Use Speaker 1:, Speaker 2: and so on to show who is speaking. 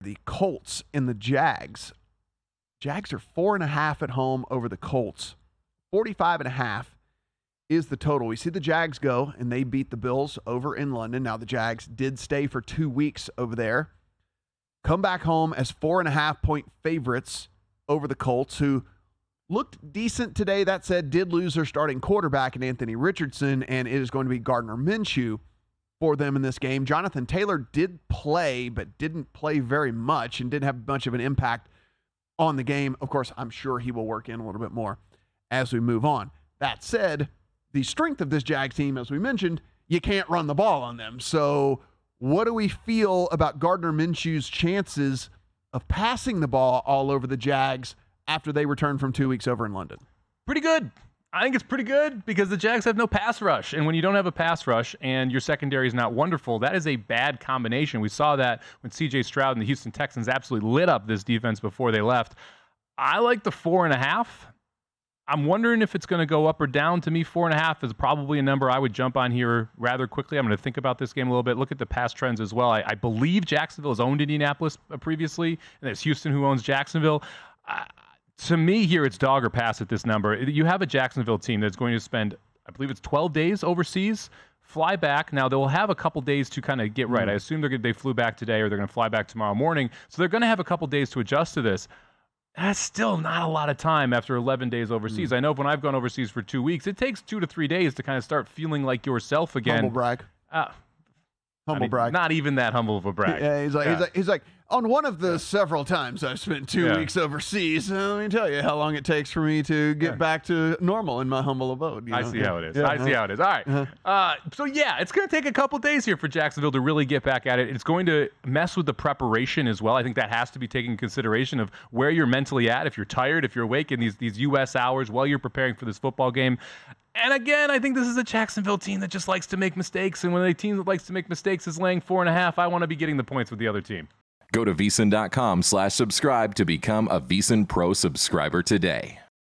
Speaker 1: The Colts and the Jags. Jags are 4.5 at home over the Colts. 45.5 is the total. We see the Jags go, and they beat the Bills over in London. Now, the Jags did stay for 2 weeks over there. Come back home as 4.5-point favorites over the Colts, who looked decent today. That said, did lose their starting quarterback in Anthony Richardson, and it is going to be Gardner Minshew for them in this game. Jonathan Taylor did play, but didn't play very much and didn't have much of an impact on the game. Of course, I'm sure he will work in a little bit more as we move on. That said, the strength of this Jags team, as we mentioned, you can't run the ball on them. So what do we feel about Gardner Minshew's chances of passing the ball all over the Jags after they return from 2 weeks over in London?
Speaker 2: Pretty good. I think it's pretty good because the Jags have no pass rush. And when you don't have a pass rush and your secondary is not wonderful, that is a bad combination. We saw that when C.J. Stroud and the Houston Texans absolutely lit up this defense before they left. I like the 4.5. I'm wondering if it's going to go up or down. To me, 4.5 is probably a number I would jump on here rather quickly. I'm going to think about this game a little bit, look at the past trends as well. I believe Jacksonville has owned Indianapolis previously, and it's Houston who owns Jacksonville. To me here, it's dog or pass at this number. You have a Jacksonville team that's going to spend, I believe it's 12 days overseas, fly back. Now, they'll have a couple days to kind of get right. I assume they flew back today or they're going to fly back tomorrow morning. So they're going to have a couple days to adjust to this. That's still not a lot of time after 11 days overseas. I know when I've gone overseas for 2 weeks, it takes 2 to 3 days to kind of start feeling like yourself again.
Speaker 1: Humble brag. Humble brag.
Speaker 2: Not even that humble of a brag.
Speaker 1: Yeah, he's like, on one of the several times I've spent 2 weeks overseas, let me tell you how long it takes for me to get back to normal in my humble abode.
Speaker 2: I see how it is. I see how it is. All right. So, it's going to take a couple days here for Jacksonville to really get back at it. It's going to mess with the preparation as well. I think that has to be taken into consideration of where you're mentally at, if you're tired, if you're awake in these U.S. hours while you're preparing for this football game. And again, I think this is a Jacksonville team that just likes to make mistakes. And when a team that likes to make mistakes is laying 4.5, I want to be getting the points with the other team.
Speaker 3: Go to VSiN.com/subscribe to become a VSiN Pro subscriber today.